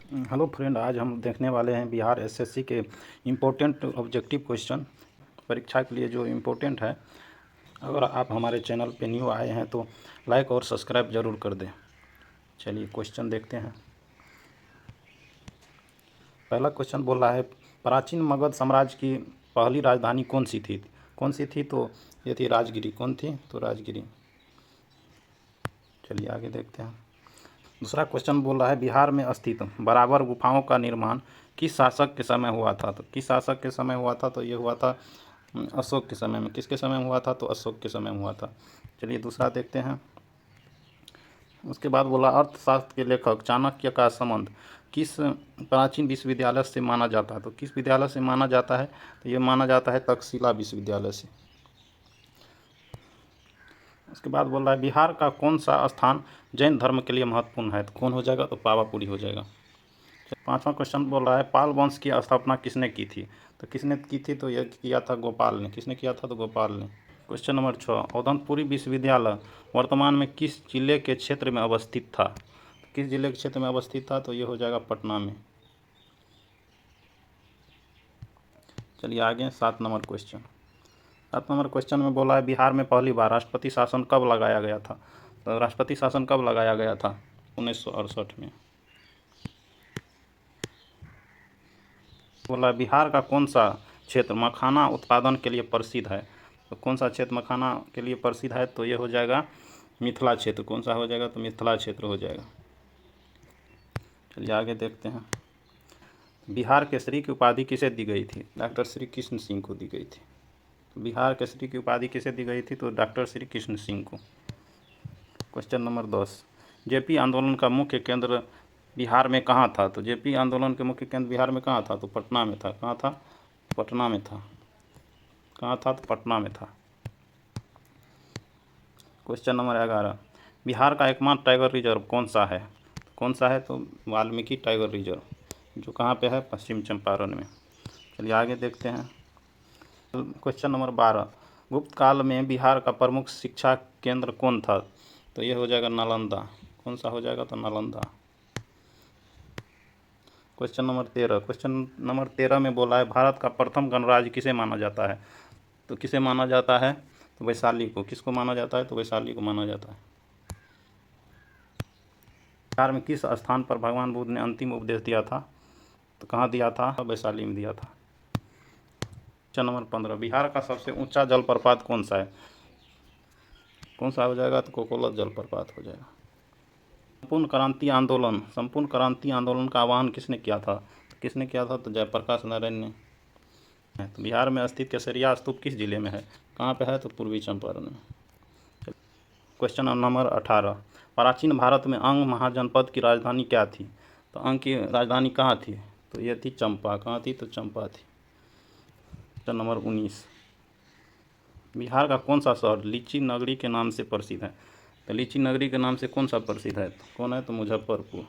Hello friend, आज हम देखने वाले हैं बिहार एसएससी के इम्पोर्टेंट ऑब्जेक्टिव क्वेश्चन परीक्षा के लिए जो इम्पोर्टेंट है। अगर आप हमारे चैनल पे न्यू आए हैं तो लाइक और सब्सक्राइब ज़रूर कर दें। चलिए क्वेश्चन देखते हैं। पहला क्वेश्चन बोल रहा है, प्राचीन मगध साम्राज्य की पहली राजधानी कौन सी थी? तो ये थी राजगिरी। कौन थी? तो राजगिरी। चलिए आगे देखते हैं। दूसरा क्वेश्चन बोल रहा है, बिहार में स्थित बराबर गुफाओं का निर्माण किस शासक के समय हुआ था? तो किस शासक के समय हुआ था? तो ये हुआ था अशोक के समय में। किसके समय में हुआ था? तो अशोक के समय में हुआ था। चलिए दूसरा देखते हैं। उसके बाद बोला, अर्थशास्त्र के लेखक चाणक्य का संबंध किस प्राचीन विश्वविद्यालय से माना जाता है? तो किस विद्यालय से माना जाता है? तो ये माना जाता है तक्षशिला विश्वविद्यालय से। उसके बाद बोल रहा है, बिहार का कौन सा स्थान जैन धर्म के लिए महत्वपूर्ण है? तो कौन हो जाएगा? तो पावापुरी हो जाएगा। पांचवा क्वेश्चन बोल रहा है, पाल वंश की स्थापना किसने की थी? तो किसने की थी? तो यह किया था गोपाल ने। किसने किया था? तो गोपाल ने। क्वेश्चन नंबर 6, औधनपुरी विश्वविद्यालय वर्तमान में किस जिले के क्षेत्र में अवस्थित था? तो किस जिले के क्षेत्र में अवस्थित था? तो ये हो जाएगा पटना में। चलिए आगे 7 नंबर क्वेश्चन। 7 नंबर क्वेश्चन में बोला है, बिहार में पहली बार राष्ट्रपति शासन कब लगाया गया था? तो राष्ट्रपति शासन कब लगाया गया था? 1968 में। बोला, बिहार का कौन सा क्षेत्र मखाना उत्पादन के लिए प्रसिद्ध है? तो कौन सा क्षेत्र मखाना के लिए प्रसिद्ध है? तो ये हो जाएगा मिथिला क्षेत्र। कौन सा हो जाएगा? तो मिथिला क्षेत्र हो जाएगा। चलिए आगे देखते हैं। बिहार केसरी की उपाधि किसे दी गई थी? डॉक्टर श्री कृष्ण सिंह को दी गई थी। तो बिहार केसरी की उपाधि किसे दी गई थी? तो डॉक्टर श्री कृष्ण सिंह को। क्वेश्चन नंबर 10, जेपी आंदोलन का मुख्य केंद्र बिहार में कहाँ था? तो जेपी आंदोलन के मुख्य केंद्र बिहार में कहाँ था? तो पटना में था। कहाँ था? पटना में था। कहाँ था? तो पटना में था। क्वेश्चन नंबर 11, बिहार का एकमात्र टाइगर रिजर्व कौन सा है? कौन सा है? तो वाल्मीकि टाइगर रिजर्व, जो कहाँ पे है? पश्चिम चंपारण में। चलिए आगे देखते हैं। क्वेश्चन नंबर 12, गुप्त काल में बिहार का प्रमुख शिक्षा केंद्र कौन था? तो ये हो जाएगा नालंदा। कौन सा हो जाएगा? तो नालंदा। क्वेश्चन नंबर 13 में बोला है, भारत का प्रथम गणराज्य किसे माना जाता है? तो किसे माना जाता है? तो वैशाली को। किसको माना जाता है? तो वैशाली को माना जाता है। बिहार में किस स्थान पर भगवान बुद्ध ने अंतिम उपदेश दिया था? तो कहाँ दिया था? वैशाली में दिया था। क्वेश्चन नंबर 15, बिहार का सबसे ऊंचा जलप्रपात कौन सा है? कौन सा हो जाएगा? तो कोकोलत जलप्रपात हो जाएगा। संपूर्ण क्रांति आंदोलन का आह्वान किसने किया था? तो किसने किया था? तो जयप्रकाश नारायण ने। तो बिहार में स्थित केसरिया स्तूप किस जिले में है? कहाँ पे है? तो पूर्वी चंपारण में। क्वेश्चन नंबर 18, प्राचीन भारत में अंग महाजनपद की राजधानी क्या थी? तो अंग की राजधानी कहाँ थी? तो ये थी चंपा। कहाँ थी? तो चंपा थी। क्वेश्चन नंबर 19, बिहार का कौन सा शहर लीची नगरी के नाम से प्रसिद्ध है? तो लीची नगरी के नाम से कौन सा प्रसिद्ध है? तो कौन है? तो मुजफ्फरपुर।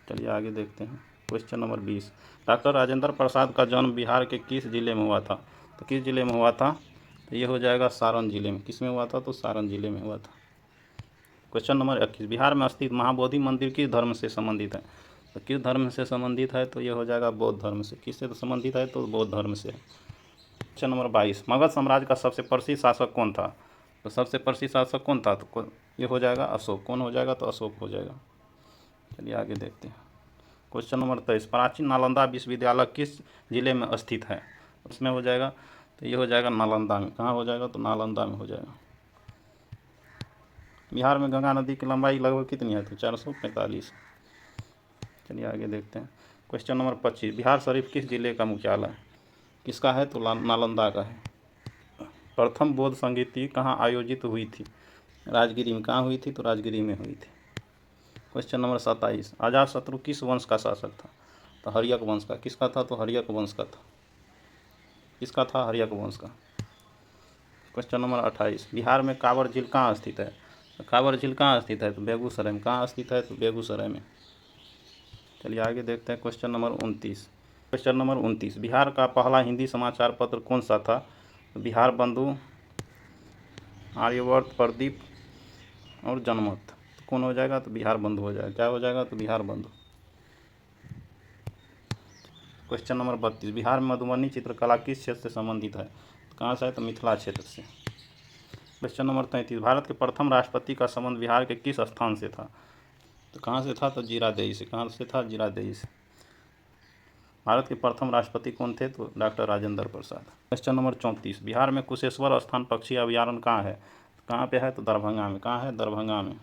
चलिए आगे देखते हैं। Question number 20, doctor Rajendra Prasad का जन्म बिहार के किस जिले में हुआ था? तो किस जिले में हुआ था? तो ये हो जाएगा सारण जिले में। किस में हुआ था? तो सारण जिले में हुआ था। क्वेश्चन नंबर 21, बिहार में स्थित महाबोधि मंदिर किस धर्म से संबंधित है? तो किस धर्म से संबंधित है? तो ये हो जाएगा बौद्ध धर्म से। किससे संबंधित है? तो बौद्ध धर्म से। क्वेश्चन नंबर 22, मगध साम्राज्य का सबसे प्रसिद्ध शासक कौन था? तो सबसे प्रसिद्ध शासक कौन था? तो ये हो जाएगा अशोक। कौन हो जाएगा? तो अशोक हो जाएगा। चलिए आगे देखते हैं। क्वेश्चन नंबर 23, प्राचीन नालंदा विश्वविद्यालय किस जिले में स्थित है? उसमें हो जाएगा, तो ये हो जाएगा नालंदा में। कहाँ हो जाएगा? तो नालंदा में हो जाएगा। बिहार में गंगा नदी की लंबाई लगभग कितनी है? तो 445। चलिए आगे देखते हैं। क्वेश्चन नंबर 25, बिहार शरीफ किस जिले का मुख्यालय? किसका है? तो नालंदा का है। प्रथम बौद्ध संगीति कहाँ आयोजित हुई थी? राजगिरी में। कहाँ हुई थी? तो राजगिरी में हुई थी। क्वेश्चन नंबर 27, अजातशत्रु किस वंश का शासक था? तो हर्यक वंश का। किसका था? तो हर्यक वंश का था। किसका था? हर्यक वंश का। क्वेश्चन नंबर 28, बिहार में कांवर झील कहाँ स्थित है? तो कांवर झील कहाँ स्थित है? तो बेगूसराय में। कहाँ स्थित है? तो बेगूसराय में। चलिए आगे देखते हैं। क्वेश्चन नंबर 29, बिहार का पहला हिंदी समाचार पत्र कौन सा था? तो बिहार बंधु, आर्यवर्त, प्रदीप और जनमत। कौन हो जाएगा? तो बिहार बंधु हो जाएगा। क्या हो जाएगा? तो बिहार बंधु। क्वेश्चन नंबर 32, बिहार में मधुबनी चित्रकला किस क्षेत्र से संबंधित है? तो कहाँ से है? तो मिथिला क्षेत्र से। क्वेश्चन नंबर 33, भारत के प्रथम राष्ट्रपति का संबंध बिहार के किस स्थान से था? तो कहाँ से था? तो जीरादेई से। कहाँ से था? जीरादेई से। भारत के प्रथम राष्ट्रपति कौन थे? तो doctor Rajendra Prasad. Question number 34, Bihar में कुशेश्वर स्थान पक्षी अभयारण्य कहाँ है? कहाँ पे है? तो दरभंगा में। कहाँ है? दरभंगा में।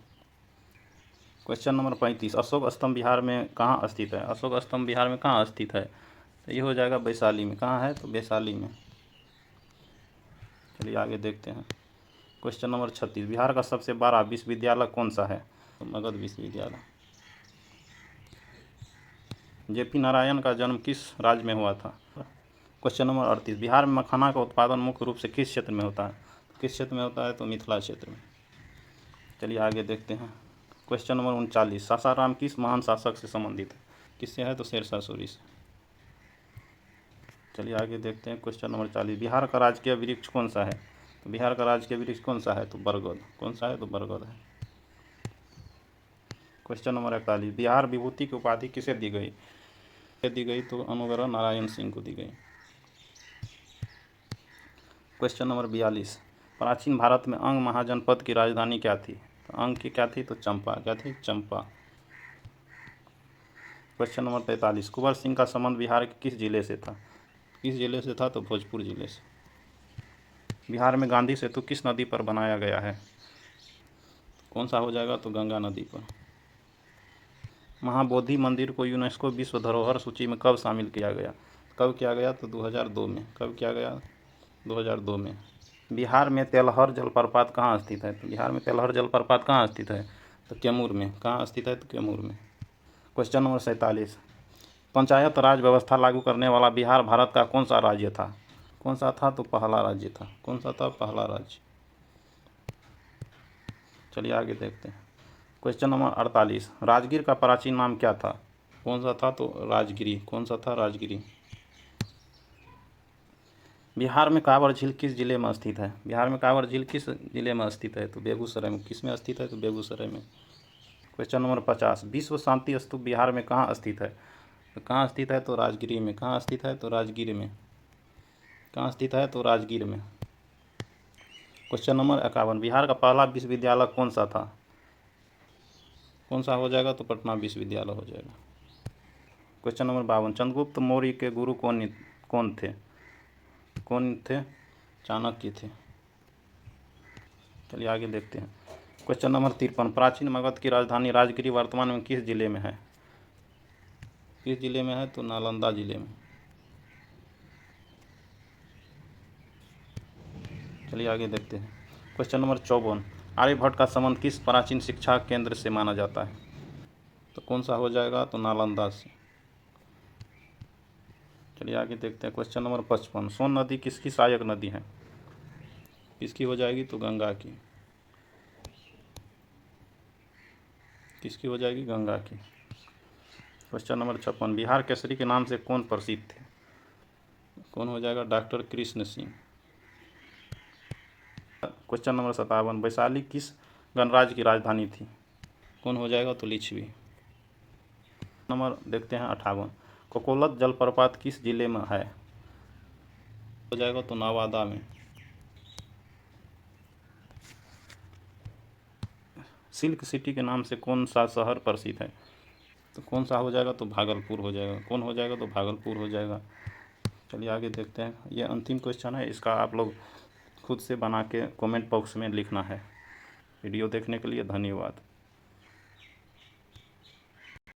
क्वेश्चन नंबर 35, अशोक स्तंभ बिहार में कहाँ स्थित है? अशोक स्तंभ बिहार में कहाँ स्थित है? तो ये हो जाएगा वैशाली में। कहाँ है? तो वैशाली में। चलिए आगे देखते हैं। क्वेश्चन नंबर 36, बिहार का सबसे बड़ा विश्वविद्यालय कौन सा है? तो मगध विश्वविद्यालय। जेपी नारायण का जन्म किस राज्य में हुआ था? क्वेश्चन नंबर 38, बिहार में मखाना का उत्पादन मुख्य रूप से किस क्षेत्र में होता है? किस क्षेत्र में होता है? तो मिथिला क्षेत्र में। चलिए आगे देखते हैं। क्वेश्चन नंबर 39, सासाराम किस महान शासक से संबंधित है? किससे है? तो शेरशाह सूरी से। चलिए आगे देखते हैं। क्वेश्चन नंबर 40, बिहार का राजकीय वृक्ष कौन सा है? तो बिहार का राजकीय वृक्ष कौन सा है? तो बरगद। कौन सा है? तो बरगद है। क्वेश्चन नंबर 41, बिहार विभूति की उपाधि किसे दी गई? दी गई तो अनुग्रह नारायण सिंह को दी गई। क्वेश्चन नंबर 42, प्राचीन भारत में अंग महाजनपद की राजधानी क्या थी? तो अंग की क्या थी? तो चंपा। क्या थी? चंपा। क्वेश्चन नंबर 43, कुंवर सिंह का संबंध बिहार के किस जिले से था? किस जिले से था? तो भोजपुर जिले से। बिहार में गांधी सेतु किस नदी पर बनाया गया है? कौन सा हो जाएगा? तो गंगा नदी पर। महाबोधि मंदिर को यूनेस्को विश्व धरोहर सूची में कब शामिल किया गया? कब किया गया? तो 2002 में। कब किया गया? 2002 में। बिहार में तेलहर जलप्रपात कहाँ स्थित है? तो बिहार में तेलहर जलप्रपात कहाँ स्थित है? तो कैमूर में। कहाँ स्थित है? तो कैमूर में। क्वेश्चन नंबर 47, पंचायत राज व्यवस्था लागू करने वाला बिहार भारत का कौन सा राज्य था? कौन सा था? तो पहला राज्य था। कौन सा था? पहला राज्य। चलिए आगे देखते हैं। क्वेश्चन नंबर 48, राजगीर का प्राचीन नाम क्या था? कौन सा था? तो राजगिरी। कौन सा था? राजगिरी। बिहार में कांवर झील किस जिले में स्थित है? बिहार में कांवर झील किस जिले में स्थित है? तो बेगूसराय में। किस में स्थित है? तो बेगूसराय में। क्वेश्चन नंबर 50, विश्व शांति स्तूप बिहार में कहाँ स्थित है? तो कहाँ स्थित है? तो राजगिरी में। कहाँ स्थित है? तो राजगीर में। कहाँ स्थित है? तो राजगीर में। क्वेश्चन नंबर 51, बिहार का पहला विश्वविद्यालय कौन सा था? कौन सा हो जाएगा? तो पटना विश्वविद्यालय हो जाएगा। क्वेश्चन नंबर 52, चंद्रगुप्त मौर्य के गुरु कौन थे? कौन थे? चाणक्य थे। चलिए आगे देखते हैं। क्वेश्चन नंबर 53, प्राचीन मगध की राजधानी राजगिरी वर्तमान में किस जिले में है? किस जिले में है? तो नालंदा जिले में। चलिए आगे देखते हैं। क्वेश्चन नंबर 54, आर्यभट्ट का संबंध किस प्राचीन शिक्षा केंद्र से माना जाता है? तो कौन सा हो जाएगा? तो नालंदा से। चलिए आगे देखते हैं। क्वेश्चन नंबर 55, सोन नदी किसकी सहायक नदी है? किसकी हो जाएगी? तो गंगा की। किसकी हो जाएगी? गंगा की। क्वेश्चन नंबर 56, बिहार केसरी के नाम से कौन प्रसिद्ध थे? कौन हो जाएगा? Doctor Krishna Singh. Question number 57, Vaishali किस गणराज्य की राजधानी थी? कौन हो जाएगा? तो लिच्छवी। नंबर देखते हैं 58, कोकोलत जलप्रपात किस जिले में है? हो जाएगा? तो नवादा में। सिल्क सिटी के नाम से कौन सा शहर प्रसिद्ध है? तो कौन सा हो जाएगा? तो भागलपुर हो जाएगा। कौन हो जाएगा? तो भागलपुर हो जाएगा। चलिए आगे देखते हैं। ये अंतिम क्वेश्चन है, इसका आप लोग खुद से बना के कमेंट बॉक्स में लिखना है। वीडियो देखने के लिए धन्यवाद।